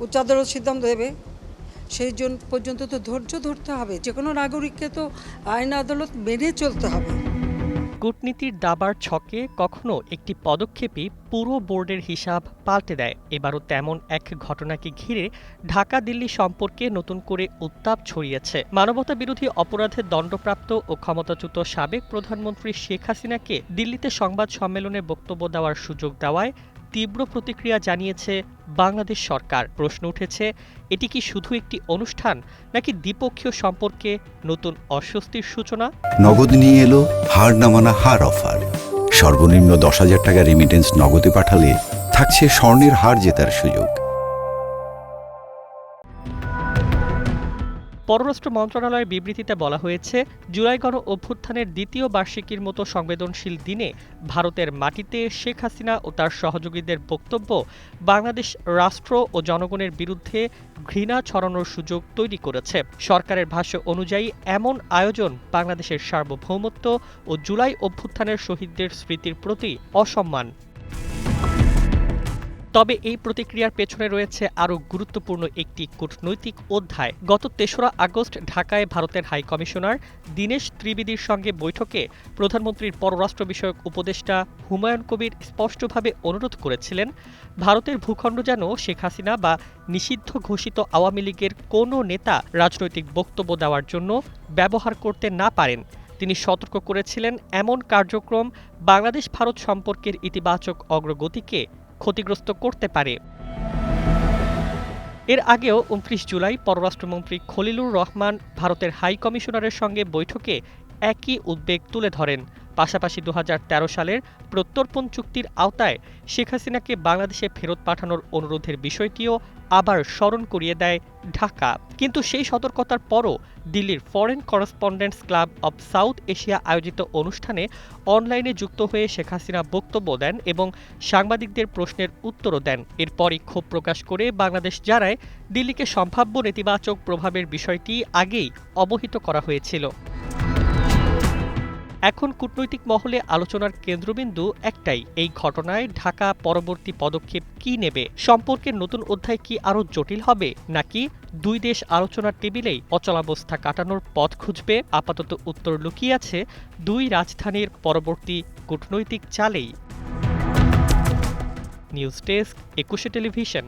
উচ্চ আদালত সিদ্ধান্ত দেবে, সেই জন্য পর্যন্ত তো ধৈর্য ধরতে হবে। যে কোনো নাগরিককে তো আইন আদালত মেনে চলতে হবে। কূটনীতির দাবার ছকে কখনো একটি পদক্ষেপই পুরো বোর্ডের হিসাব পাল্টে দেয়। এবারও তেমন এক ঘটনাকে ঘিরে ঢাকা দিল্লি সম্পর্কে নতুন করে উত্তাপ ছড়িয়েছে। মানবতা বিরোধী অপরাধে দণ্ডপ্রাপ্ত ও ক্ষমতাচ্যুত সাবেক প্রধানমন্ত্রী শেখ হাসিনাকে দিল্লিতে সংবাদ সম্মেলনে বক্তব্য দেওয়ার সুযোগ দেওয়ায় তীব্র প্রতিক্রিয়া জানিয়েছে বাংলাদেশ সরকার। প্রশ্ন উঠেছে, এটি কি শুধু একটি অনুষ্ঠান নাকি দ্বিপক্ষীয় সম্পর্কে নতুন অস্বস্তির সূচনা? নগদ নিয়ে এলো হার না মানা হার অফার। সর্বনিম্ন 10,000 টাকা রেমিটেন্স নগদে পাঠালে থাকছে স্বর্ণের হার জেতার সুযোগ। পররাষ্ট্র মন্ত্রণালয়ের বিবৃতিতে বলা হয়েছে, জুলাই গণ অভ্যুত্থানের দ্বিতীয় বার্ষিকীর মতো সংবেদনশীল দিনে ভারতের মাটিতে শেখ হাসিনা ও তার সহযোগীদের বক্তব্য বাংলাদেশ রাষ্ট্র ও জনগণের বিরুদ্ধে ঘৃণা ছড়ানোর সুযোগ তৈরি করেছে। সরকারের ভাষ্য অনুযায়ী এমন আয়োজন বাংলাদেশের সার্বভৌমত্ব ও জুলাই অভ্যুত্থানের শহীদদের স্মৃতির প্রতি অসম্মান। তবে এই প্রতিক্রিয়ার পেছনে রয়েছে আরও গুরুত্বপূর্ণ একটি কূটনৈতিক অধ্যায়। গত ৩রা আগস্ট ঢাকায় ভারতের হাইকমিশনার দীনেশ ত্রিবেদীর সঙ্গে বৈঠকে প্রধানমন্ত্রীর পররাষ্ট্র বিষয়ক উপদেষ্টা হুমায়ুন কবির স্পষ্টভাবে অনুরোধ করেছিলেন, ভারতের ভূখণ্ড যেন শেখ হাসিনা বা নিষিদ্ধ ঘোষিত আওয়ামী লীগের কোনো নেতা রাজনৈতিক বক্তব্য দেওয়ার জন্য ব্যবহার করতে না পারেন। তিনি সতর্ক করেছিলেন, এমন কার্যক্রম বাংলাদেশ ভারত সম্পর্কের ইতিবাচক অগ্রগতিকে ক্ষতিগ্রস্ত করতে পারে। এর আগেও ২৯ জুলাই পররাষ্ট্রমন্ত্রী খলিলুর রহমান ভারতের হাই কমিশনারের সঙ্গে বৈঠকে একই উদ্বেগ তুলে ধরেন। পাশাপাশি ২০১৩ সালের প্রত্যর্পণ চুক্তির আওতায় শেখ হাসিনাকে বাংলাদেশে ফেরত পাঠানোর অনুরোধের বিষয়টিও আবার স্মরণ করিয়ে দেয় ঢাকা। কিন্তু সেই সতর্কতার পরও দিল্লির foreign correspondents club of south Asia আয়োজিত অনুষ্ঠানে অনলাইনে যুক্ত হয়ে শেখ হাসিনা বক্তব্য দেন এবং সাংবাদিকদের প্রশ্নের উত্তরও দেন। এরপরই ক্ষোভ প্রকাশ করে বাংলাদেশ জানায়, দিল্লিকে সম্ভাব্য নেতিবাচক প্রভাবের বিষয়টি আগেই অবহিত করা হয়েছিল। এখন কূটনৈতিক মহলে আলোচনার কেন্দ্রবিন্দু একটাই, এই ঘটনায় ঢাকা পরবর্তী পদক্ষেপ কি নেবে? সম্পর্কের নতুন অধ্যায় কি আরও জটিল হবে, নাকি দুই দেশ আলোচনার টেবিলেই অচলাবস্থা কাটানোর পথ খুঁজবে? আপাতত উত্তর লুকিয়ে আছে দুই রাজধানীর পরবর্তী কূটনৈতিক চালেই। News desk, ২১ television.